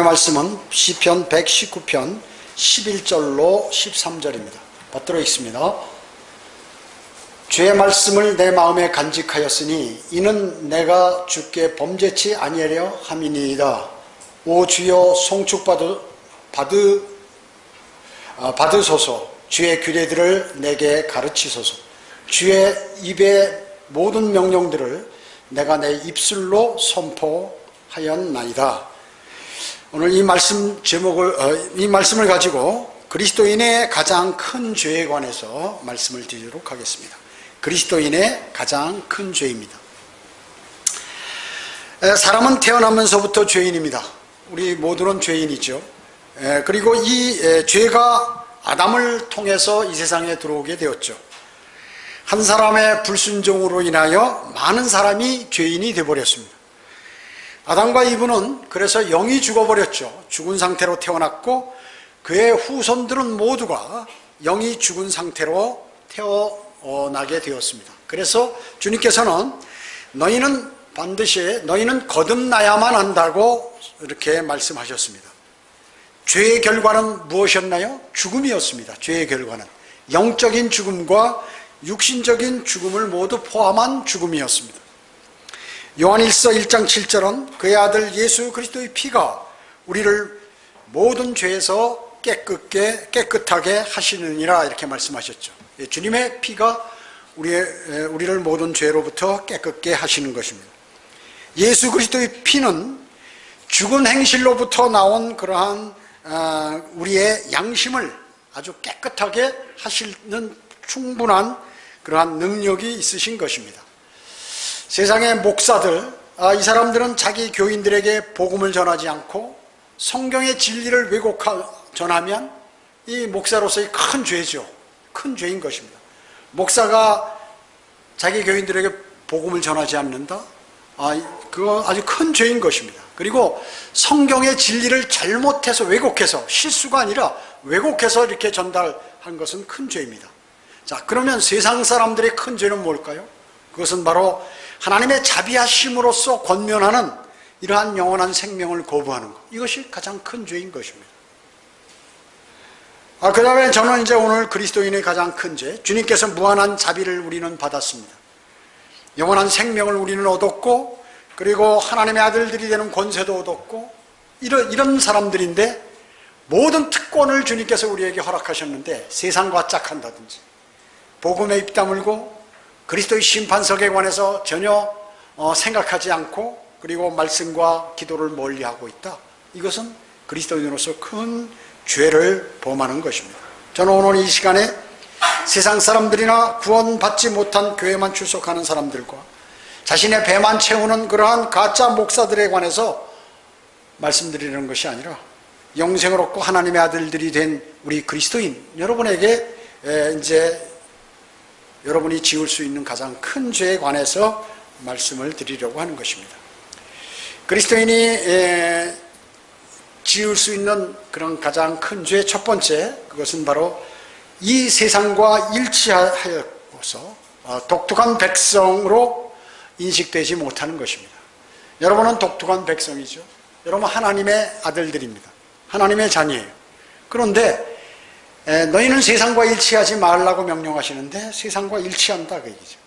오늘의 말씀은 시편 119편 11절로 13절입니다. 받들어 있습니다. 주의 말씀을 내 마음에 간직하였으니 이는 내가 주께 범죄치 아니하려 함이니이다. 오 주여 송축 받으소서. 주의 규례들을 내게 가르치소서. 주의 입의 모든 명령들을 내가 내 입술로 선포하였나이다. 오늘 이 말씀을 가지고 그리스도인의 가장 큰 죄에 관해서 말씀을 드리도록 하겠습니다. 그리스도인의 가장 큰 죄입니다. 사람은 태어나면서부터 죄인입니다. 우리 모두는 죄인이죠. 그리고 이 죄가 아담을 통해서 이 세상에 들어오게 되었죠. 한 사람의 불순종으로 인하여 많은 사람이 죄인이 되어버렸습니다. 아담과 이브는 그래서 영이 죽어버렸죠. 죽은 상태로 태어났고 그의 후손들은 모두가 영이 죽은 상태로 태어나게 되었습니다. 그래서 주님께서는 너희는 거듭나야만 한다고 이렇게 말씀하셨습니다. 죄의 결과는 무엇이었나요? 죽음이었습니다. 죄의 결과는 영적인 죽음과 육신적인 죽음을 모두 포함한 죽음이었습니다. 요한일서 1장 7절은 그의 아들 예수 그리스도의 피가 우리를 모든 죄에서 깨끗하게 하시느니라 이렇게 말씀하셨죠. 주님의 피가 우리를 모든 죄로부터 깨끗게 하시는 것입니다. 예수 그리스도의 피는 죽은 행실로부터 나온 그러한 우리의 양심을 아주 깨끗하게 하시는 충분한 그러한 능력이 있으신 것입니다. 세상의 목사들, 이 사람들은 자기 교인들에게 복음을 전하지 않고 성경의 진리를 전하면 이 목사로서의 큰 죄죠. 큰 죄인 것입니다. 목사가 자기 교인들에게 복음을 전하지 않는다? 그건 아주 큰 죄인 것입니다. 그리고 성경의 진리를 잘못해서 왜곡해서, 실수가 아니라 왜곡해서 이렇게 전달한 것은 큰 죄입니다. 자, 그러면 세상 사람들의 큰 죄는 뭘까요? 그것은 바로 하나님의 자비하심으로써 권면하는 이러한 영원한 생명을 거부하는 것. 이것이 가장 큰 죄인 것입니다. 그 다음에 저는 이제 오늘 그리스도인의 가장 큰 죄, 주님께서 무한한 자비를 우리는 받았습니다. 영원한 생명을 우리는 얻었고, 그리고 하나님의 아들들이 되는 권세도 얻었고, 이런 사람들인데 모든 특권을 주님께서 우리에게 허락하셨는데 세상과 짝한다든지 복음에 입 다물고 그리스도의 심판석에 관해서 전혀 생각하지 않고 그리고 말씀과 기도를 멀리하고 있다. 이것은 그리스도인으로서 큰 죄를 범하는 것입니다. 저는 오늘 이 시간에 세상 사람들이나 구원받지 못한 교회만 출석하는 사람들과 자신의 배만 채우는 그러한 가짜 목사들에 관해서 말씀드리는 것이 아니라 영생을 얻고 하나님의 아들들이 된 우리 그리스도인 여러분에게 이제 여러분이 지을 수 있는 가장 큰 죄에 관해서 말씀을 드리려고 하는 것입니다. 그리스도인이 지을 수 있는 그런 가장 큰 죄 첫 번째, 그것은 바로 이 세상과 일치하여서 독특한 백성으로 인식되지 못하는 것입니다. 여러분은 독특한 백성이죠. 여러분 하나님의 아들들입니다. 하나님의 자녀예요. 그런데 너희는 세상과 일치하지 말라고 명령하시는데 세상과 일치한다 그 얘기죠.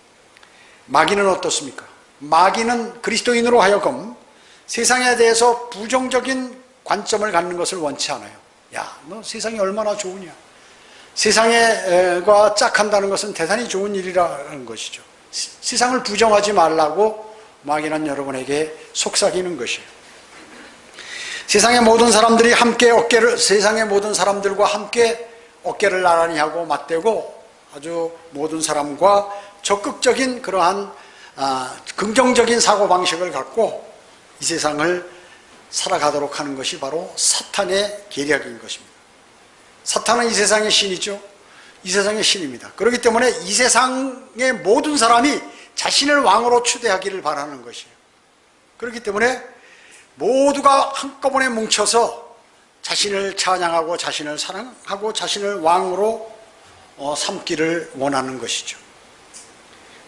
마귀는 어떻습니까? 마귀는 그리스도인으로 하여금 세상에 대해서 부정적인 관점을 갖는 것을 원치 않아요. 야, 너 세상이 얼마나 좋으냐. 세상과 짝한다는 것은 대단히 좋은 일이라는 것이죠. 세상을 부정하지 말라고 마귀는 여러분에게 속삭이는 것이에요. 세상의 모든 사람들이 세상의 모든 사람들과 함께 어깨를 나란히 하고 맞대고 아주 모든 사람과 적극적인 그러한 긍정적인 사고방식을 갖고 이 세상을 살아가도록 하는 것이 바로 사탄의 계략인 것입니다. 사탄은 이 세상의 신이죠. 이 세상의 신입니다. 그렇기 때문에 이 세상의 모든 사람이 자신을 왕으로 추대하기를 바라는 것이에요. 그렇기 때문에 모두가 한꺼번에 뭉쳐서 자신을 찬양하고 자신을 사랑하고 자신을 왕으로 삼기를 원하는 것이죠.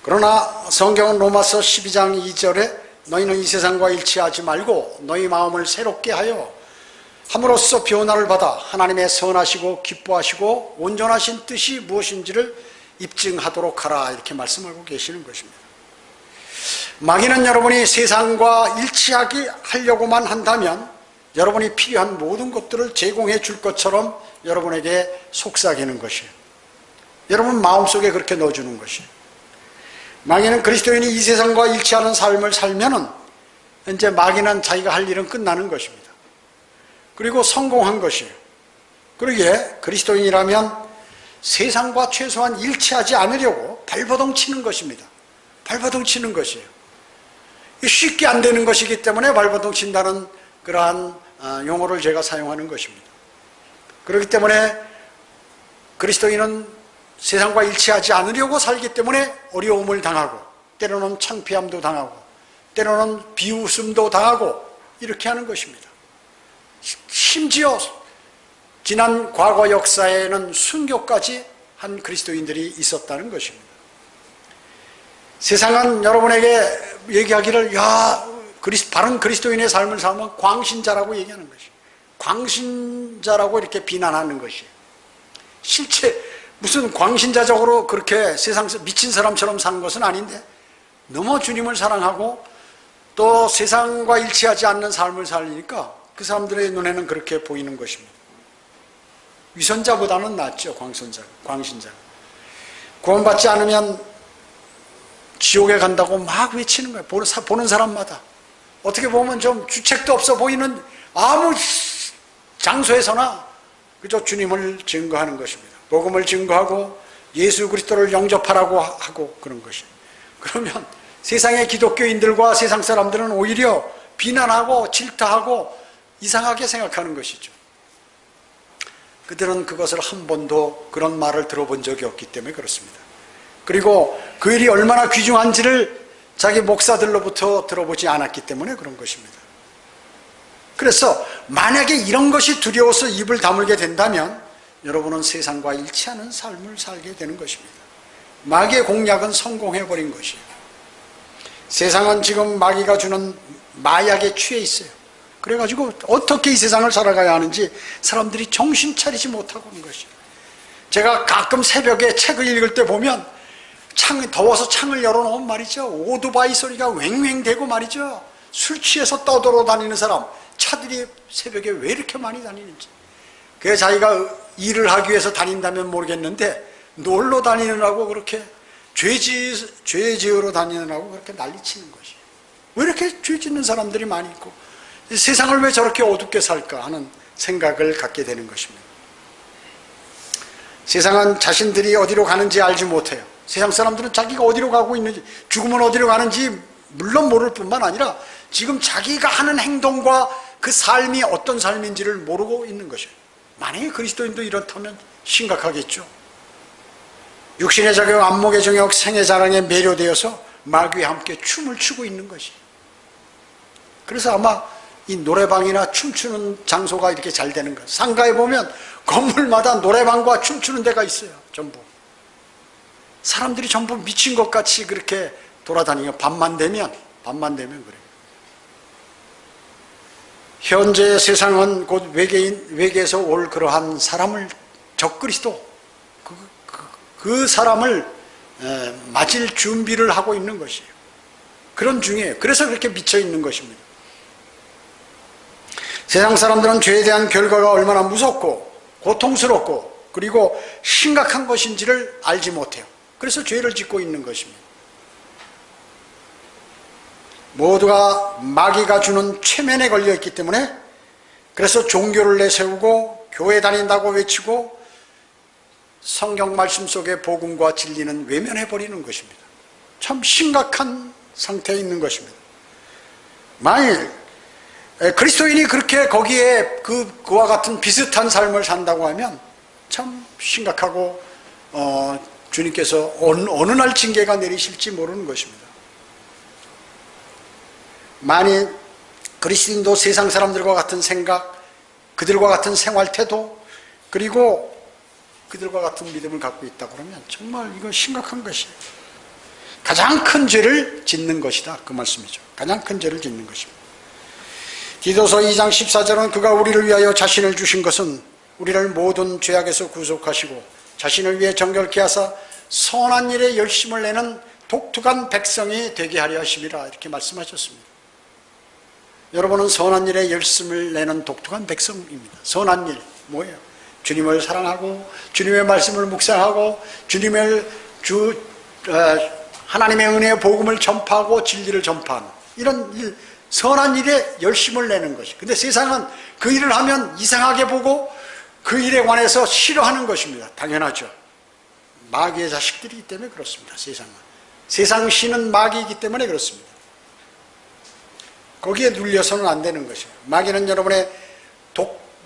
그러나 성경은 로마서 12장 2절에 너희는 이 세상과 일치하지 말고 너희 마음을 새롭게 하여 함으로써 변화를 받아 하나님의 선하시고 기뻐하시고 온전하신 뜻이 무엇인지를 입증하도록 하라, 이렇게 말씀하고 계시는 것입니다. 마귀는 여러분이 세상과 일치하게 하려고만 한다면 여러분이 필요한 모든 것들을 제공해 줄 것처럼 여러분에게 속삭이는 것이에요. 여러분 마음속에 그렇게 넣어주는 것이에요. 마귀는 그리스도인이 이 세상과 일치하는 삶을 살면은 이제 마귀는 자기가 할 일은 끝나는 것입니다. 그리고 성공한 것이에요. 그러기에 그리스도인이라면 세상과 최소한 일치하지 않으려고 발버둥 치는 것입니다. 발버둥 치는 것이에요. 쉽게 안 되는 것이기 때문에 발버둥 친다는 그러한 용어를 제가 사용하는 것입니다. 그렇기 때문에 그리스도인은 세상과 일치하지 않으려고 살기 때문에 어려움을 당하고 때로는 창피함도 당하고 때로는 비웃음도 당하고 이렇게 하는 것입니다. 심지어 지난 과거 역사에는 순교까지 한 그리스도인들이 있었다는 것입니다. 세상은 여러분에게 얘기하기를 바른 그리스도인의 삶을 살면 광신자라고 얘기하는 것이에요. 광신자라고 이렇게 비난하는 것이에요. 실제 무슨 광신자적으로 그렇게 세상에서 미친 사람처럼 사는 것은 아닌데 너무 주님을 사랑하고 또 세상과 일치하지 않는 삶을 살리니까 그 사람들의 눈에는 그렇게 보이는 것입니다. 위선자보다는 낫죠. 광신자. 구원받지 않으면 지옥에 간다고 막 외치는 거예요. 보는 사람마다. 어떻게 보면 좀 주책도 없어 보이는 아무 장소에서나 그저 주님을 증거하는 것입니다. 복음을 증거하고 예수 그리스도를 영접하라고 하고 그런 것이에요. 그러면 세상의 기독교인들과 세상 사람들은 오히려 비난하고 질타하고 이상하게 생각하는 것이죠. 그들은 그것을 한 번도 그런 말을 들어본 적이 없기 때문에 그렇습니다. 그리고 그 일이 얼마나 귀중한지를 자기 목사들로부터 들어보지 않았기 때문에 그런 것입니다. 그래서 만약에 이런 것이 두려워서 입을 다물게 된다면 여러분은 세상과 일치하는 삶을 살게 되는 것입니다. 마귀의 공략은 성공해버린 것이에요. 세상은 지금 마귀가 주는 마약에 취해 있어요. 그래가지고 어떻게 이 세상을 살아가야 하는지 사람들이 정신 차리지 못하고 있는 것이에요. 제가 가끔 새벽에 책을 읽을 때 보면 더워서 창을 열어놓으면 말이죠, 오토바이 소리가 왱왱대고 말이죠, 술 취해서 떠돌아다니는 사람, 차들이 새벽에 왜 이렇게 많이 다니는지. 그게 자기가 일을 하기 위해서 다닌다면 모르겠는데 놀러 다니느라고 그렇게 죄 지으러 다니느라고 그렇게 난리치는 것이에요. 왜 이렇게 죄 짓는 사람들이 많이 있고 세상을 왜 저렇게 어둡게 살까 하는 생각을 갖게 되는 것입니다. 세상은 자신들이 어디로 가는지 알지 못해요. 세상 사람들은 자기가 어디로 가고 있는지, 죽으면 어디로 가는지 물론 모를 뿐만 아니라 지금 자기가 하는 행동과 그 삶이 어떤 삶인지를 모르고 있는 것이에요. 만약에 그리스도인도 이렇다면 심각하겠죠. 육신의 자격, 안목의 정욕, 생의 자랑에 매료되어서 마귀와 함께 춤을 추고 있는 것이에요. 그래서 아마 이 노래방이나 춤추는 장소가 이렇게 잘 되는 거예요. 상가에 보면 건물마다 노래방과 춤추는 데가 있어요. 전부 사람들이 전부 미친 것 같이 그렇게 돌아다니요. 밤만 되면 그래요. 현재 세상은 곧 외계에서 올 그러한 사람을, 적그리스도 그 사람을 맞을 준비를 하고 있는 것이에요. 그런 중에 그래서 그렇게 미쳐 있는 것입니다. 세상 사람들은 죄에 대한 결과가 얼마나 무섭고 고통스럽고 그리고 심각한 것인지를 알지 못해요. 그래서 죄를 짓고 있는 것입니다. 모두가 마귀가 주는 최면에 걸려 있기 때문에 그래서 종교를 내세우고 교회 다닌다고 외치고 성경 말씀 속의 복음과 진리는 외면해버리는 것입니다. 참 심각한 상태에 있는 것입니다. 만일 그리스도인이 그렇게 거기에 그와 같은 비슷한 삶을 산다고 하면 참 심각하고 주님께서 어느 날 징계가 내리실지 모르는 것입니다. 만일 그리스도인도 세상 사람들과 같은 생각, 그들과 같은 생활 태도, 그리고 그들과 같은 믿음을 갖고 있다고 그러면 정말 이건 심각한 것이에요. 가장 큰 죄를 짓는 것이다, 그 말씀이죠. 가장 큰 죄를 짓는 것입니다. 디도서 2장 14절은 그가 우리를 위하여 자신을 주신 것은 우리를 모든 죄악에서 구속하시고 자신을 위해 정결케 하사 선한 일에 열심을 내는 독특한 백성이 되게 하려 하심이라 이렇게 말씀하셨습니다. 여러분은 선한 일에 열심을 내는 독특한 백성입니다. 선한 일 뭐예요? 주님을 사랑하고 주님의 말씀을 묵상하고 하나님의 은혜의 복음을 전파하고 진리를 전파하는 이런 일, 선한 일에 열심을 내는 것이. 근데 세상은 그 일을 하면 이상하게 보고 그 일에 관해서 싫어하는 것입니다. 당연하죠. 마귀의 자식들이기 때문에 그렇습니다. 세상은. 세상 신은 마귀이기 때문에 그렇습니다. 거기에 눌려서는 안 되는 것이에요. 마귀는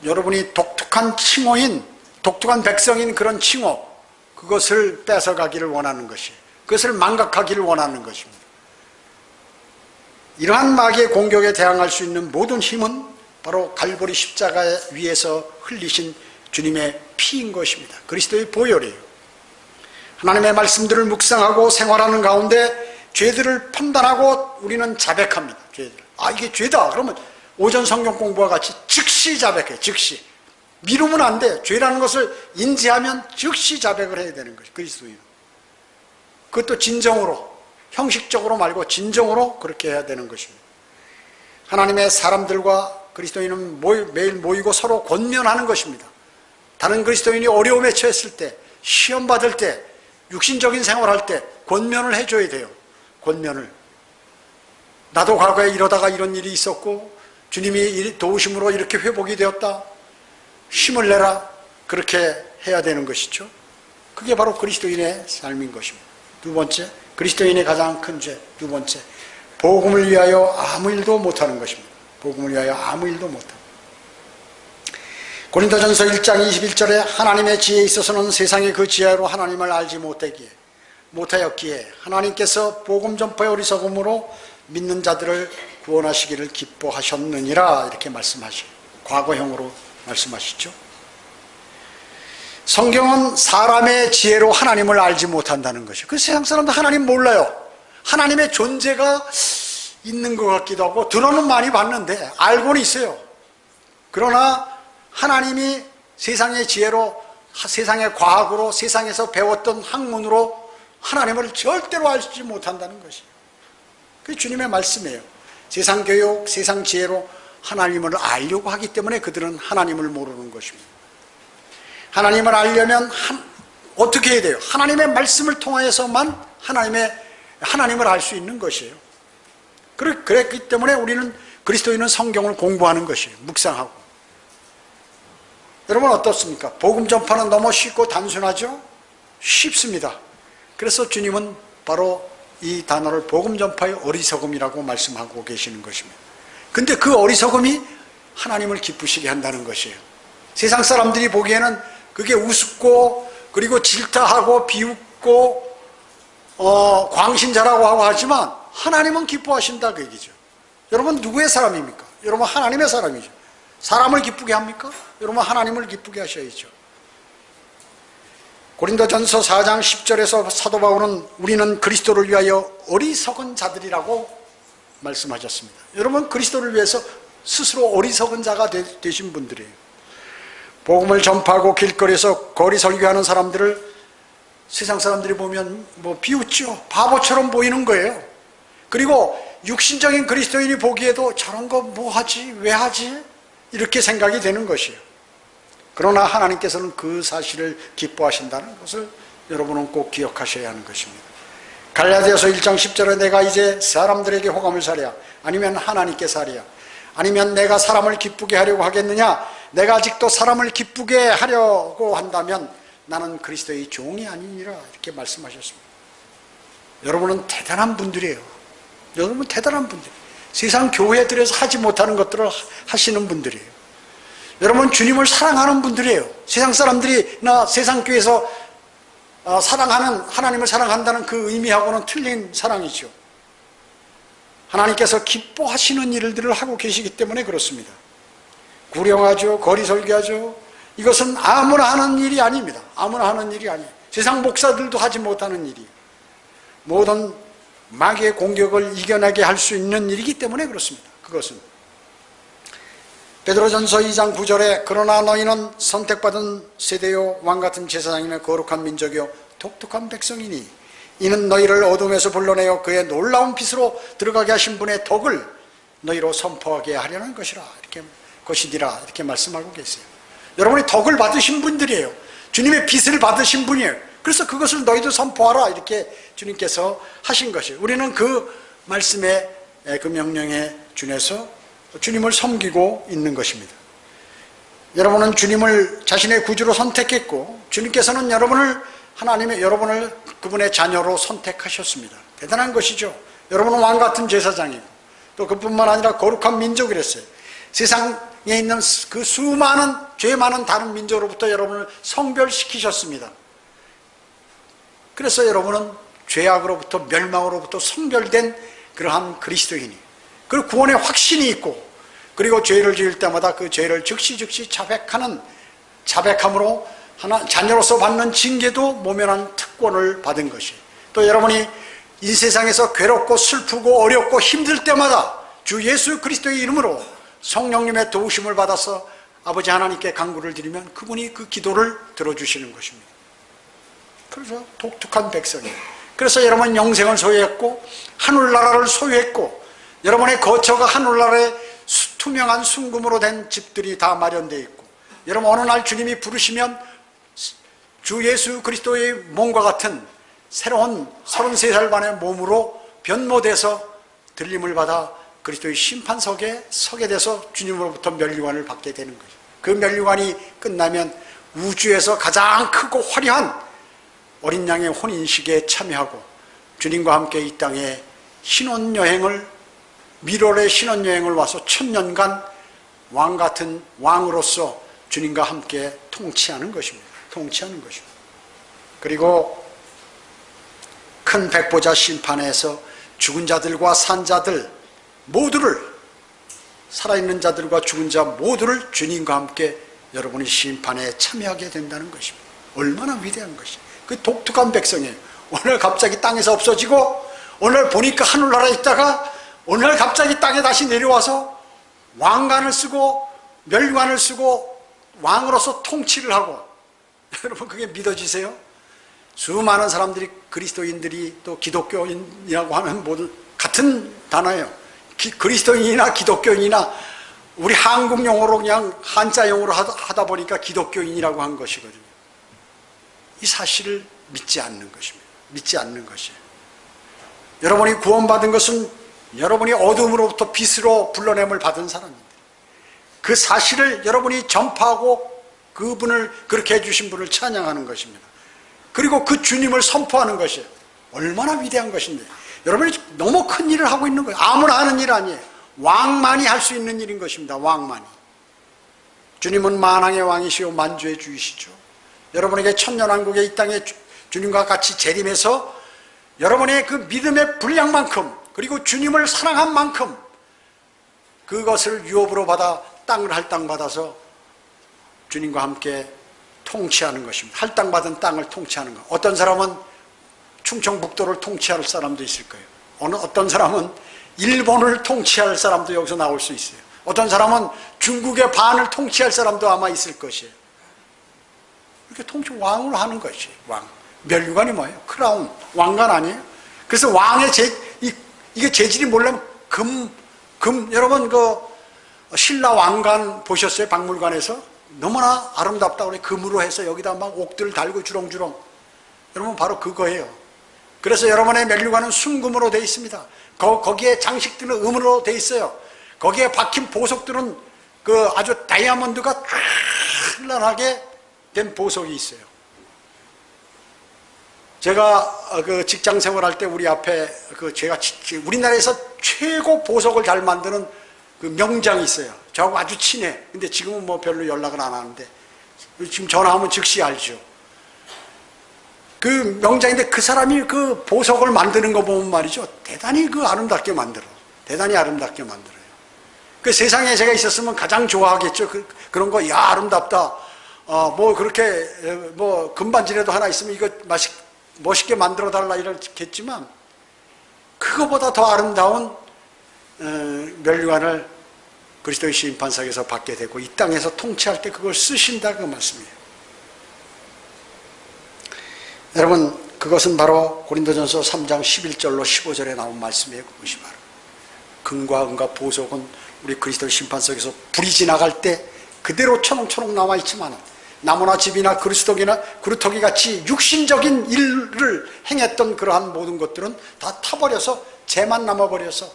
여러분이 독특한 칭호인, 독특한 백성인 그런 칭호, 그것을 뺏어가기를 원하는 것이에요. 그것을 망각하기를 원하는 것입니다. 이러한 마귀의 공격에 대항할 수 있는 모든 힘은 바로 갈보리 십자가 위에서 흘리신 주님의 피인 것입니다. 그리스도의 보혈이에요. 하나님의 말씀들을 묵상하고 생활하는 가운데 죄들을 판단하고 우리는 자백합니다. 죄들. 이게 죄다. 그러면 오전 성경 공부와 같이 즉시 자백해. 즉시. 미루면 안 돼. 죄라는 것을 인지하면 즉시 자백을 해야 되는 것이 그리스도인. 그것도 진정으로, 형식적으로 말고 진정으로 그렇게 해야 되는 것입니다. 하나님의 사람들과 그리스도인은 매일 모이고 서로 권면하는 것입니다. 다른 그리스도인이 어려움에 처했을 때, 시험 받을 때, 육신적인 생활할 때 권면을 해줘야 돼요. 권면을. 나도 과거에 이러다가 이런 일이 있었고 주님이 도우심으로 이렇게 회복이 되었다. 힘을 내라. 그렇게 해야 되는 것이죠. 그게 바로 그리스도인의 삶인 것입니다. 두 번째, 그리스도인의 가장 큰 죄. 두 번째, 복음을 위하여 아무 일도 못하는 것입니다. 복음을 위하여 아무 일도 못하는. 고린도전서 1장 21절에 하나님의 지혜에 있어서는 세상의 그 지혜로 하나님을 알지 못하였기에 하나님께서 복음 전파의 어리석음으로 믿는 자들을 구원하시기를 기뻐하셨느니라 이렇게 말씀하시고 과거형으로 말씀하시죠. 성경은 사람의 지혜로 하나님을 알지 못한다는 것이에요. 그 세상 사람들 하나님 몰라요. 하나님의 존재가 있는 것 같기도 하고 들어는 많이 봤는데 알고는 있어요. 그러나 하나님이 세상의 지혜로, 세상의 과학으로, 세상에서 배웠던 학문으로 하나님을 절대로 알지 못한다는 것이에요. 그게 주님의 말씀이에요. 세상 교육, 세상 지혜로 하나님을 알려고 하기 때문에 그들은 하나님을 모르는 것입니다. 하나님을 알려면 어떻게 해야 돼요? 하나님의 말씀을 통하여서만 하나님을 알 수 있는 것이에요. 그랬기 때문에 우리는 그리스도인은 성경을 공부하는 것이에요. 묵상하고. 여러분 어떻습니까? 복음 전파는 너무 쉽고 단순하죠? 쉽습니다. 그래서 주님은 바로 이 단어를 복음 전파의 어리석음이라고 말씀하고 계시는 것입니다. 근데 그 어리석음이 하나님을 기쁘시게 한다는 것이에요. 세상 사람들이 보기에는 그게 우습고 그리고 질타하고 비웃고 광신자라고 하고 하지만 하나님은 기뻐하신다 그 얘기죠. 여러분 누구의 사람입니까? 여러분 하나님의 사람이죠. 사람을 기쁘게 합니까? 여러분 하나님을 기쁘게 하셔야죠. 고린도전서 4장 10절에서 사도 바울은 우리는 그리스도를 위하여 어리석은 자들이라고 말씀하셨습니다. 여러분 그리스도를 위해서 스스로 어리석은 자가 되신 분들이에요. 복음을 전파하고 길거리에서 거리 설교하는 사람들을 세상 사람들이 보면 비웃죠. 바보처럼 보이는 거예요. 그리고 육신적인 그리스도인이 보기에도 저런 거 뭐 하지? 왜 하지? 이렇게 생각이 되는 것이에요. 그러나 하나님께서는 그 사실을 기뻐하신다는 것을 여러분은 꼭 기억하셔야 하는 것입니다. 갈라디아서 1장 10절에 내가 이제 사람들에게 호감을 사랴 아니면 하나님께 사랴 아니면 내가 사람을 기쁘게 하려고 하겠느냐? 내가 아직도 사람을 기쁘게 하려고 한다면 나는 그리스도의 종이 아니니라 이렇게 말씀하셨습니다. 여러분은 대단한 분들이에요. 여러분 대단한 분들. 세상 교회들에서 하지 못하는 것들을 하시는 분들이에요. 여러분 주님을 사랑하는 분들이에요. 세상 사람들이나 세상 교회에서 하나님을 사랑한다는 그 의미하고는 틀린 사랑이죠. 하나님께서 기뻐하시는 일들을 하고 계시기 때문에 그렇습니다. 구령하죠. 거리 설교하죠. 이것은 아무나 하는 일이 아닙니다. 아무나 하는 일이 아니에요. 세상 목사들도 하지 못하는 일이에요. 모든 마귀의 공격을 이겨내게 할 수 있는 일이기 때문에 그렇습니다. 그것은 베드로전서 2장 9절에 그러나 너희는 선택받은 세대요 왕같은 제사장이며 거룩한 민족이요 독특한 백성이니 이는 너희를 어둠에서 불러내어 그의 놀라운 빛으로 들어가게 하신 분의 덕을 너희로 선포하게 하려는 것이라 것이니라 이렇게 말씀하고 계세요. 여러분이 덕을 받으신 분들이에요. 주님의 빛을 받으신 분이에요. 그래서 그것을 너희도 선포하라 이렇게 주님께서 하신 것이에요. 우리는 그 말씀에 그 명령에 준해서 주님을 섬기고 있는 것입니다. 여러분은 주님을 자신의 구주로 선택했고 주님께서는 여러분을 그분의 자녀로 선택하셨습니다. 대단한 것이죠. 여러분은 왕같은 제사장이고 또 그뿐만 아니라 거룩한 민족이랬어요. 세상에 있는 그 수많은 죄 많은 다른 민족으로부터 여러분을 성별시키셨습니다. 그래서 여러분은 죄악으로부터 멸망으로부터 성별된 그러한 그리스도인이 그리고 구원의 확신이 있고 그리고 죄를 지을 때마다 그 죄를 즉시 자백함으로 자녀로서 받는 징계도 모면한 특권을 받은 것이 또 여러분이 이 세상에서 괴롭고 슬프고 어렵고 힘들 때마다 주 예수 그리스도의 이름으로 성령님의 도우심을 받아서 아버지 하나님께 간구를 드리면 그분이 그 기도를 들어주시는 것입니다. 그래서 독특한 백성이에요. 그래서 여러분 영생을 소유했고 하늘나라를 소유했고 여러분의 거처가 하늘나라의 투명한 순금으로 된 집들이 다 마련되어 있고 여러분 어느 날 주님이 부르시면 주 예수 그리스도의 몸과 같은 새로운 33살 반의 몸으로 변모돼서 들림을 받아 그리스도의 심판석에 서게 돼서 주님으로부터 면류관을 받게 되는 거죠. 그 면류관이 끝나면 우주에서 가장 크고 화려한 어린 양의 혼인식에 참여하고 주님과 함께 이 땅에 미로의 신혼여행을 와서 1000년간 왕같은 왕으로서 주님과 함께 통치하는 것입니다. 그리고 큰 백보자 심판에서 죽은 자들과 산 자들 모두를 살아있는 자들과 죽은 자 모두를 주님과 함께 여러분이 심판에 참여하게 된다는 것입니다. 얼마나 위대한 것이 그 독특한 백성이에요. 오늘 갑자기 땅에서 없어지고 오늘 보니까 하늘나라에 있다가 오늘 갑자기 땅에 다시 내려와서 왕관을 쓰고 멸관을 쓰고 왕으로서 통치를 하고 여러분 그게 믿어지세요? 수많은 사람들이 그리스도인들이 또 기독교인이라고 하면 모두 같은 단어예요. 그리스도인이나 기독교인이나 우리 한국 용어로 그냥 한자 용어로 하다 보니까 기독교인이라고 한 것이거든요. 이 사실을 믿지 않는 것입니다. 믿지 않는 것이에요. 여러분이 구원받은 것은 여러분이 어둠으로부터 빛으로 불러냄을 받은 사람입니다. 그 사실을 여러분이 전파하고 그분을 그렇게 해주신 분을 찬양하는 것입니다. 그리고 그 주님을 선포하는 것이에요. 얼마나 위대한 것인데 여러분이 너무 큰 일을 하고 있는 거예요. 아무나 하는 일 아니에요. 왕만이 할 수 있는 일인 것입니다. 왕만이. 주님은 만왕의 왕이시오 만주의 주이시죠. 여러분에게 천년왕국의 이 땅에 주님과 같이 재림해서 여러분의 그 믿음의 분량만큼 그리고 주님을 사랑한 만큼 그것을 유업으로 받아 땅을 할당받아서 주님과 함께 통치하는 것입니다. 할당받은 땅을 통치하는 것. 어떤 사람은 충청북도를 통치할 사람도 있을 거예요. 어떤 사람은 일본을 통치할 사람도 여기서 나올 수 있어요. 어떤 사람은 중국의 반을 통치할 사람도 아마 있을 것이에요. 이렇게 왕으로 하는 것이 왕. 면류관이 뭐예요? 크라운. 왕관 아니에요? 그래서 왕의 이게 재질이 뭐냐면 여러분 그 신라 왕관 보셨어요? 박물관에서? 너무나 아름답다고 그래. 금으로 해서 여기다 막 옥들 달고 주렁주렁. 여러분 바로 그거예요. 그래서 여러분의 면류관은 순금으로 되어 있습니다. 거기에 장식들은 금으로 되어 있어요. 거기에 박힌 보석들은 그 아주 다이아몬드가 찬란하게 된 보석이 있어요. 제가 그 직장 생활할 때 우리 앞에 제가 우리나라에서 최고 보석을 잘 만드는 그 명장이 있어요. 저하고 아주 친해. 근데 지금은 뭐 별로 연락을 안 하는데 지금 전화하면 즉시 알죠. 그 명장인데 그 사람이 그 보석을 만드는 거 보면 말이죠. 대단히 아름답게 만들어. 대단히 아름답게 만들어요. 그 세상에 제가 있었으면 가장 좋아하겠죠. 그런 거, 야, 아름답다. 뭐 그렇게 뭐 금반지라도 하나 있으면 이거 멋있게 만들어 달라 이렇겠지만 그거보다 더 아름다운 면류관을 그리스도의 심판석에서 받게 되고 이 땅에서 통치할 때 그걸 쓰신다 그 말씀이에요. 여러분, 그것은 바로 고린도전서 3장 11절로 15절에 나온 말씀이에요. 그것이 바로 금과 은과 보석은 우리 그리스도의 심판석에서 불이 지나갈 때 그대로 초롱초롱 남아있지만 나무나 집이나 그루터기 같이 육신적인 일을 행했던 그러한 모든 것들은 다 타버려서 재만 남아버려서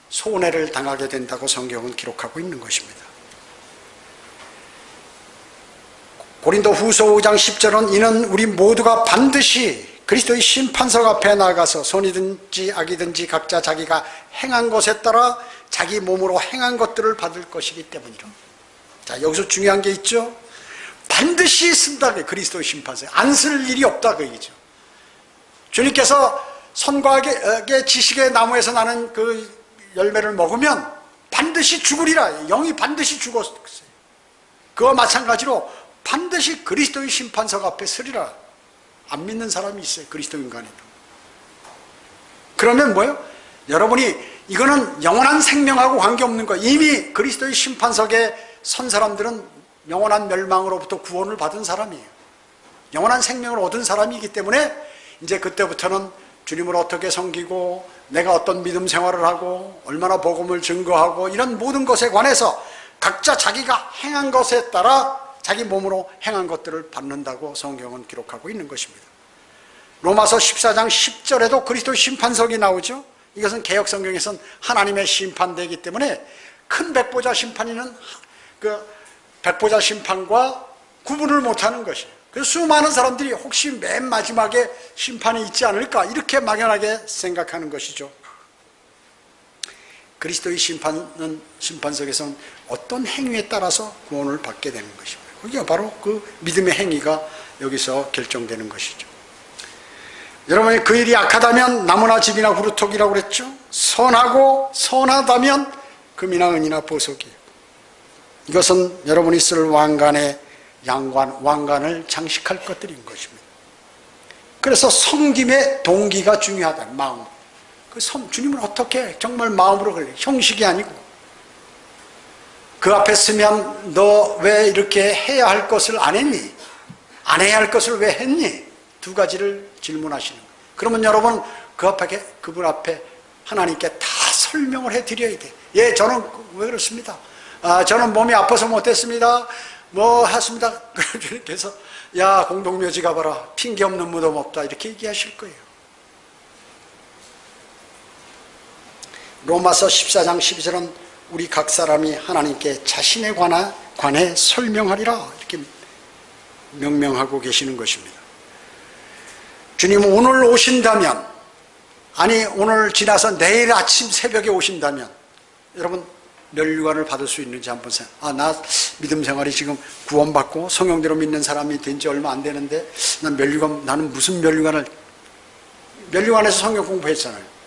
손해를 당하게 된다고 성경은 기록하고 있는 것입니다. 고린도 후서 5장 10절은 이는 우리 모두가 반드시 그리스도의 심판석 앞에 나가서 선이든지 악이든지 각자 자기가 행한 것에 따라 자기 몸으로 행한 것들을 받을 것이기 때문이라. 자, 여기서 중요한 게 있죠. 반드시 쓴다. 그리스도의 심판석. 안 쓸 일이 없다 그 얘기죠. 주님께서 선과의 지식의 나무에서 나는 그 열매를 먹으면 반드시 죽으리라. 영이 반드시 죽었어요. 그와 마찬가지로 반드시 그리스도의 심판석 앞에 서리라. 안 믿는 사람이 있어요. 그리스도 인간에도. 그러면 뭐예요? 여러분이 이거는 영원한 생명하고 관계없는 거예요. 이미 그리스도의 심판석에 선 사람들은 영원한 멸망으로부터 구원을 받은 사람이에요. 영원한 생명을 얻은 사람이기 때문에 이제 그때부터는 주님을 어떻게 섬기고 내가 어떤 믿음 생활을 하고 얼마나 복음을 증거하고 이런 모든 것에 관해서 각자 자기가 행한 것에 따라 자기 몸으로 행한 것들을 받는다고 성경은 기록하고 있는 것입니다. 로마서 14장 10절에도 그리스도의 심판석이 나오죠. 이것은 개역 성경에서는 하나님의 심판대이기 때문에 큰 백보자 심판인은 그 백보자 심판과 구분을 못하는 것이에요. 그래서 수많은 사람들이 혹시 맨 마지막에 심판이 있지 않을까 이렇게 막연하게 생각하는 것이죠. 그리스도의 심판석에서는 어떤 행위에 따라서 구원을 받게 되는 것입니다. 그게 바로 그 믿음의 행위가 여기서 결정되는 것이죠. 여러분이 그 일이 악하다면 나무나 집이나 그루터기라고 그랬죠. 선하고 선하다면 금이나 은이나 보석이에요. 이것은 여러분이 쓸 왕관의 왕관을 장식할 것들인 것입니다. 그래서 섬김의 동기가 중요하다. 마음. 주님을 어떻게 정말 마음으로 그래. 형식이 아니고 그 앞에 서면 너 왜 이렇게 해야 할 것을 안 했니? 안 해야 할 것을 왜 했니? 두 가지를 질문하시는 거예요. 그러면 여러분 그분 앞에 하나님께 다 설명을 해드려야 돼. 예, 저는 왜 그렇습니다. 저는 몸이 아파서 못했습니다. 뭐 했습니다. 그래서 야, 공동묘지 가봐라. 핑계 없는 무덤 없다. 이렇게 얘기하실 거예요. 로마서 14장 12절은 우리 각 사람이 하나님께 자신에 관해 설명하리라 이렇게 명명하고 계시는 것입니다. 주님은 오늘 오신다면, 아니 오늘 지나서 내일 아침 새벽에 오신다면 여러분 멸류관을 받을 수 있는지 한번 나 믿음 생활이 지금 구원받고 성령대로 믿는 사람이 된 지 얼마 안 되는데 나는 무슨 멸류관에서 성경 공부했잖아요.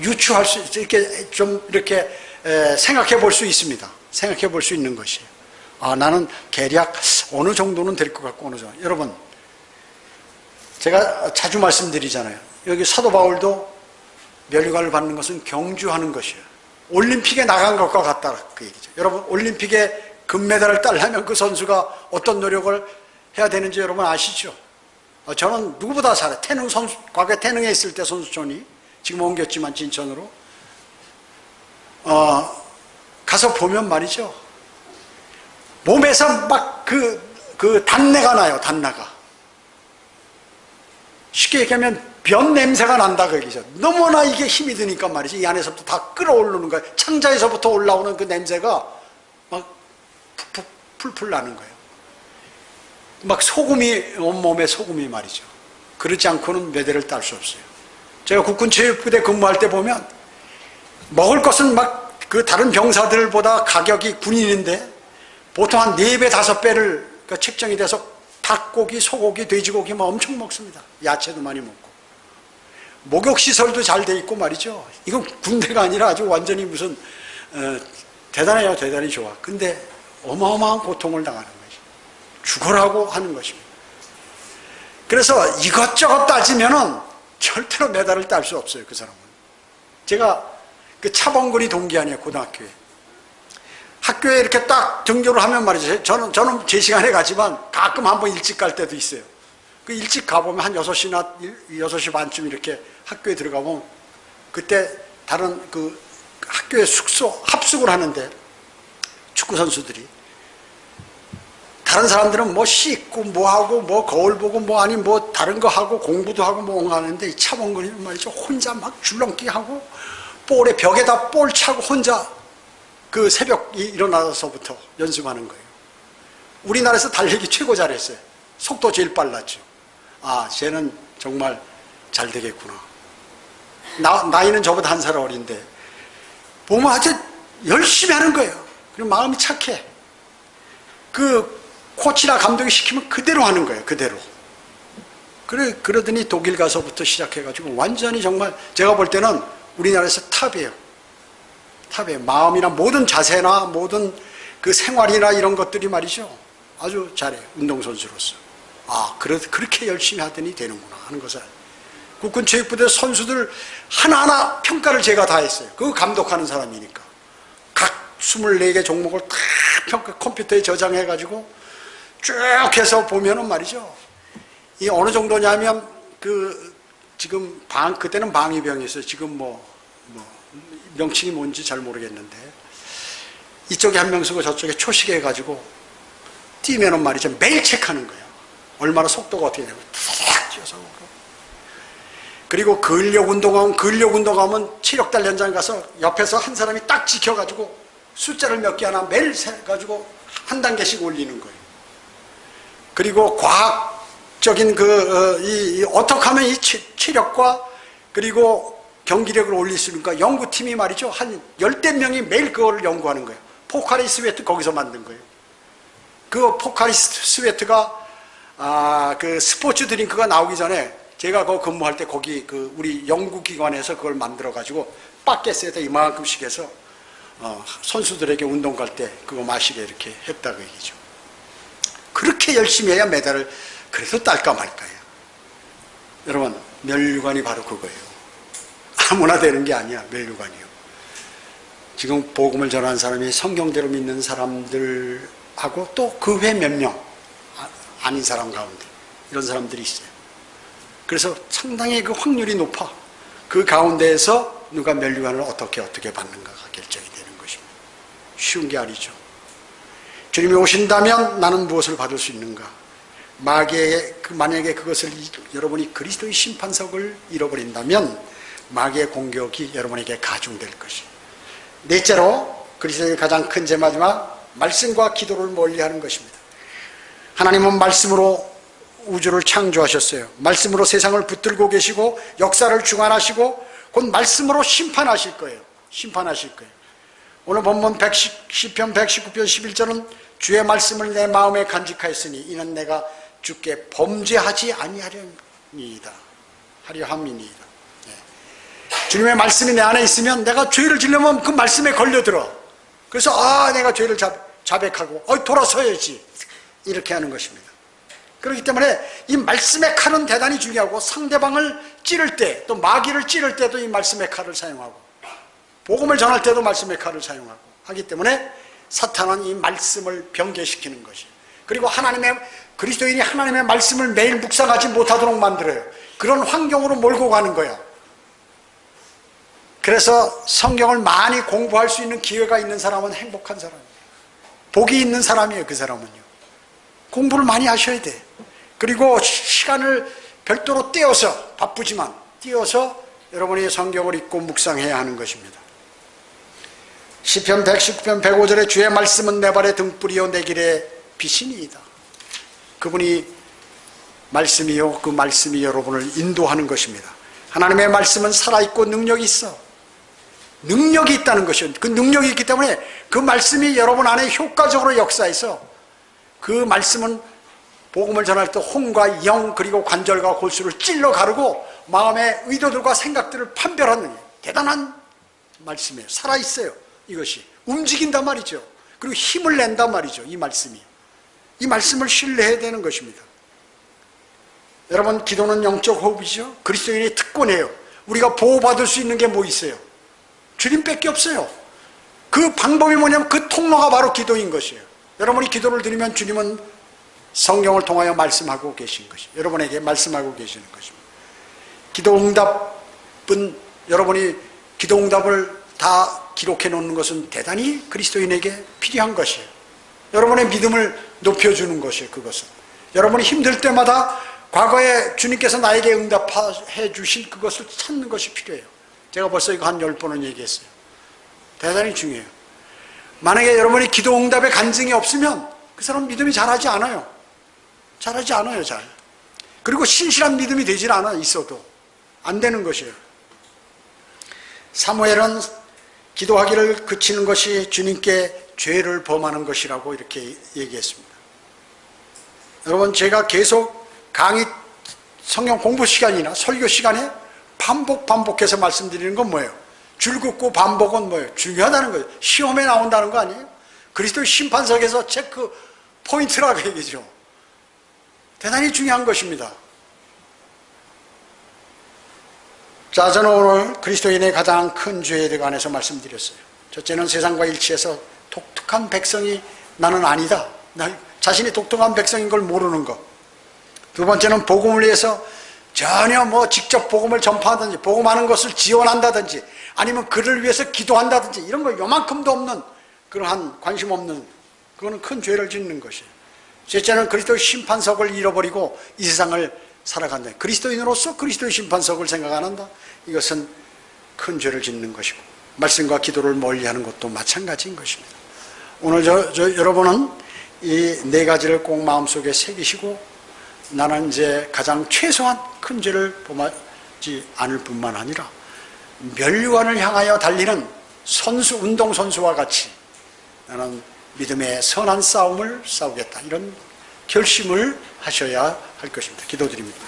유추할 수 이렇게 좀 이렇게 생각해 볼 수 있습니다. 생각해 볼 수 있는 것이에요. 나는 대략 어느 정도는 될 것 같고 어느 정도. 여러분, 제가 자주 말씀드리잖아요. 여기 사도 바울도 멸류관을 받는 것은 경주하는 것이에요. 올림픽에 나간 것과 같다 그 얘기죠. 여러분, 올림픽에 금메달을 따려면 그 선수가 어떤 노력을 해야 되는지 여러분 아시죠? 저는 누구보다 잘해요. 과거에 태능에 있을 때 선수촌이 지금 옮겼지만 진천으로 가서 보면 말이죠. 몸에서 막 그 단내가 나요. 단내가. 쉽게 얘기하면 변 냄새가 난다 그 얘기죠. 너무나 이게 힘이 드니까 말이지. 이 안에서부터 다 끌어오르는 거예요. 창자에서부터 올라오는 그 냄새가 막 풀풀 나는 거예요. 막 소금이 온몸에 소금이 말이죠. 그렇지 않고는 메달을 딸 수 없어요. 제가 국군체육부대 근무할 때 보면 먹을 것은 막 그 다른 병사들보다 가격이 군인인데 보통 한 4배, 5배를 책정이 돼서 닭고기, 소고기, 돼지고기 막 엄청 먹습니다. 야채도 많이 먹고. 목욕시설도 잘 돼 있고 말이죠. 이건 군대가 아니라 아주 완전히 무슨 대단해요. 대단히 좋아. 근데 어마어마한 고통을 당하는 거죠. 죽으라고 하는 것입니다. 그래서 이것저것 따지면은 절대로 메달을 딸 수 없어요. 그 사람은. 제가 그 차범근이 동기 아니에요. 고등학교에. 학교에 이렇게 딱 등교를 하면 말이죠. 저는 제 시간에 가지만 가끔 한번 일찍 갈 때도 있어요. 그 일찍 가보면 한 6시나 6시 반쯤 이렇게 학교에 들어가보면 그때 다른 그 학교의 숙소 합숙을 하는데 축구 선수들이 다른 사람들은 뭐 씻고 뭐 하고 뭐 거울 보고 뭐 아니 뭐 다른 거 하고 공부도 하고 뭐 하는데 이 차범근이는 말이죠. 혼자 막 줄넘기 하고 볼에 벽에다 볼 차고 혼자 그 새벽 일어나서부터 연습하는 거예요. 우리나라에서 달리기 최고 잘했어요. 속도 제일 빨랐죠. 아, 쟤는 정말 잘 되겠구나. 나이는 저보다 한 살 어린데 보면 아주 열심히 하는 거예요. 그리고 마음이 착해. 그 코치나 감독이 시키면 그대로 하는 거예요. 그대로. 그러더니 독일 가서부터 시작해가지고 완전히 정말 제가 볼 때는 우리나라에서 탑이에요. 탑이에요. 마음이나 모든 자세나 모든 그 생활이나 이런 것들이 말이죠. 아주 잘해요. 운동선수로서. 아, 그렇게 열심히 하더니 되는구나 하는 것을. 국군체육부대 선수들 하나하나 평가를 제가 다 했어요. 그거 감독하는 사람이니까. 각 24개 종목을 다 평가 컴퓨터에 저장해가지고 쭉 해서 보면은 말이죠. 이 어느 정도냐면 지금 그때는 방위병이었어요. 지금 명칭이 뭔지 잘 모르겠는데 이쪽에 한 명 쓰고 저쪽에 초시계 해가지고 뛰면은 말이죠. 매일 체크하는 거예요. 얼마나 속도가 어떻게 되고 탁 뛰어서 그리고 근력 운동하면 체력달 현장 가서 옆에서 한 사람이 딱 지켜가지고 숫자를 몇 개 하나 매일 세가지고 한 단계씩 올리는 거예요. 그리고 과학적인 어떻게 하면 이 체력과 그리고 경기력을 올릴 수 있는가 연구팀이 말이죠. 한 10대 명이 매일 그거를 연구하는 거예요. 포카리 스웨트 거기서 만든 거예요. 그 포카리 스웨트가 그 스포츠 드링크가 나오기 전에 제가 그 근무할 때 거기 우리 연구기관에서 그걸 만들어가지고 바켓에다 이만큼씩 해서 선수들에게 운동 갈 때 그거 마시게 이렇게 했다고 얘기죠. 그렇게 열심히 해야 메달을 그래도 딸까 말까요. 여러분 면류관이 바로 그거예요. 아무나 되는 게 아니야. 면류관이요. 지금 복음을 전하는 사람이 성경대로 믿는 사람들하고 또 그 외 몇 명 아닌 사람 가운데 이런 사람들이 있어요. 그래서 상당히 그 확률이 높아. 그 가운데에서 누가 면류관을 어떻게 받는가가 결정이 되는 것입니다. 쉬운 게 아니죠. 주님이 오신다면 나는 무엇을 받을 수 있는가? 만약에 그것을 여러분이 그리스도의 심판석을 잃어버린다면 마귀의 공격이 여러분에게 가중될 것입니다. 넷째로 그리스도의 가장 큰 제 마지막 말씀과 기도를 멀리하는 것입니다. 하나님은 말씀으로 우주를 창조하셨어요. 말씀으로 세상을 붙들고 계시고 역사를 주관하시고 곧 말씀으로 심판하실 거예요. 심판하실 거예요. 오늘 본문 시편 119편 11절은 주의 말씀을 내 마음에 간직하였으니 이는 내가 주께 범죄하지 아니하려니이다. 하려함이니이다. 주님의 말씀이 내 안에 있으면 내가 죄를 지려면 그 말씀에 걸려들어. 그래서 내가 죄를 자백하고 돌아서야지 이렇게 하는 것입니다. 그렇기 때문에 이 말씀의 칼은 대단히 중요하고 상대방을 찌를 때 또 마귀를 찌를 때도 이 말씀의 칼을 사용하고 복음을 전할 때도 말씀의 칼을 사용하고 하기 때문에 사탄은 이 말씀을 변개시키는 것이 그리고 그리스도인이 하나님의 말씀을 매일 묵상하지 못하도록 만들어요. 그런 환경으로 몰고 가는 거야. 그래서 성경을 많이 공부할 수 있는 기회가 있는 사람은 행복한 사람이에요. 복이 있는 사람이에요. 그 사람은요. 공부를 많이 하셔야 돼. 그리고 시간을 별도로 떼어서 바쁘지만 떼어서 여러분이 성경을 읽고 묵상해야 하는 것입니다. 시편 119편 105절에 주의 말씀은 내 발의 등불이요 내 길의 빛이니이다. 그분이 말씀이요 그 말씀이 여러분을 인도하는 것입니다. 하나님의 말씀은 살아있고 능력이 있어. 능력이 있다는 것이요. 그 능력이 있기 때문에 그 말씀이 여러분 안에 효과적으로 역사해서 그 말씀은 복음을 전할 때 혼과 영 그리고 관절과 골수를 찔러 가르고 마음의 의도들과 생각들을 판별하는 대단한 말씀이에요. 살아있어요. 이것이 움직인단 말이죠. 그리고 힘을 낸단 말이죠. 이 말씀이. 이 말씀을 신뢰해야 되는 것입니다. 여러분 기도는 영적 호흡이죠. 그리스도인의 특권이에요. 우리가 보호받을 수 있는 게 뭐 있어요? 주님밖에 없어요. 그 방법이 뭐냐면 그 통로가 바로 기도인 것이에요. 여러분이 기도를 드리면 주님은 성경을 통하여 말씀하고 계신 것이에요. 여러분에게 말씀하고 계시는 것입니다. 기도 응답은, 여러분이 기도 응답을 다 기록해 놓는 것은 대단히 그리스도인에게 필요한 것이에요. 여러분의 믿음을 높여주는 것이에요. 그것은 여러분이 힘들 때마다 과거에 주님께서 나에게 응답해 주신 그것을 찾는 것이 필요해요. 제가 벌써 이거 한 10번은 얘기했어요. 대단히 중요해요. 만약에 여러분이 기도 응답에 간증이 없으면 그 사람 믿음이 잘하지 않아요. 잘하지 않아요. 잘. 그리고 신실한 믿음이 되질 않아. 있어도 안 되는 것이에요. 사무엘은 기도하기를 그치는 것이 주님께 죄를 범하는 것이라고 이렇게 얘기했습니다. 여러분, 제가 계속 강의 성경 공부 시간이나 설교 시간에 반복해서 말씀드리는 건 뭐예요? 줄긋고 반복은 뭐예요? 중요하다는 거예요. 시험에 나온다는 거 아니에요? 그리스도의 심판석에서 체크 포인트라고 얘기죠. 대단히 중요한 것입니다. 자, 저는 오늘 그리스도인의 가장 큰 죄에 관해서 말씀드렸어요. 첫째는 세상과 일치해서 독특한 백성이 나는 아니다. 자신이 독특한 백성인 걸 모르는 것. 두 번째는 복음을 위해서 전혀 직접 복음을 전파하든지 복음하는 것을 지원한다든지 아니면 그를 위해서 기도한다든지 이런 거 요만큼도 없는, 그러한 관심 없는, 그거는 큰 죄를 짓는 것이에요. 셋째는 그리스도의 심판석을 잃어버리고 이 세상을 살아간다. 그리스도인으로서 그리스도의 심판석을 생각 안 한다. 이것은 큰 죄를 짓는 것이고, 말씀과 기도를 멀리하는 것도 마찬가지인 것입니다. 오늘 여러분은 이 네 가지를 꼭 마음속에 새기시고, 나는 이제 가장 최소한 큰 죄를 범하지 않을 뿐만 아니라 멸류관을 향하여 달리는 운동선수와 같이 나는 믿음의 선한 싸움을 싸우겠다, 이런 결심을 하셔야 할 것입니다. 기도드립니다.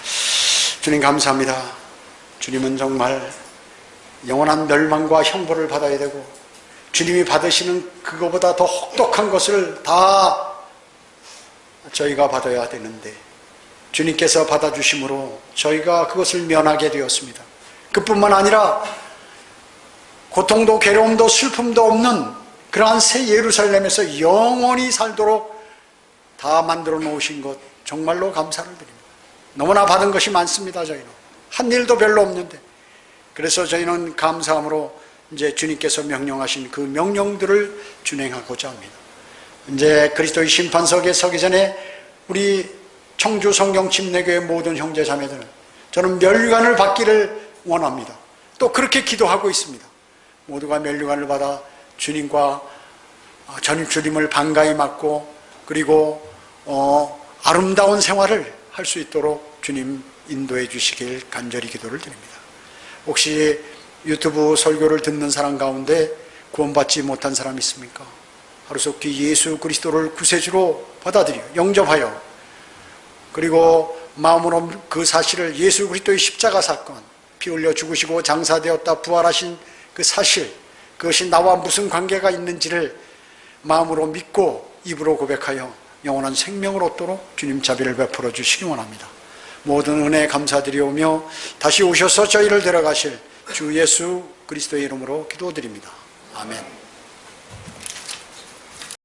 주님 감사합니다. 주님은 정말 영원한 멸망과 형벌을 받아야 되고 주님이 받으시는 그거보다 더 혹독한 것을 다 저희가 받아야 되는데 주님께서 받아주심으로 저희가 그것을 면하게 되었습니다. 그뿐만 아니라 고통도 괴로움도 슬픔도 없는 그러한 새 예루살렘에서 영원히 살도록 다 만들어 놓으신 것 정말로 감사를 드립니다. 너무나 받은 것이 많습니다. 저희는 한 일도 별로 없는데, 그래서 저희는 감사함으로 이제 주님께서 명령하신 그 명령들을 준행하고자 합니다. 이제 그리스도의 심판석에 서기 전에 우리 청주 성경 침례교회 모든 형제 자매들은 저는 멸류관을 받기를 원합니다. 또 그렇게 기도하고 있습니다. 모두가 멸류관을 받아 주님과 주님을 반가이 맞고 그리고 아름다운 생활을 할 수 있도록 주님 인도해 주시길 간절히 기도를 드립니다. 혹시 유튜브 설교를 듣는 사람 가운데 구원받지 못한 사람 있습니까? 하루속히 예수 그리스도를 구세주로 받아들여 영접하여, 그리고 마음으로 그 사실을, 예수 그리스도의 십자가 사건, 피 흘려 죽으시고 장사되었다 부활하신 그 사실, 그것이 나와 무슨 관계가 있는지를 마음으로 믿고 입으로 고백하여 영원한 생명을 얻도록 주님 자비를 베풀어 주시기 원합니다. 모든 은혜 감사드리오며 다시 오셔서 저희를 데려가실 주 예수 그리스도의 이름으로 기도드립니다. 아멘.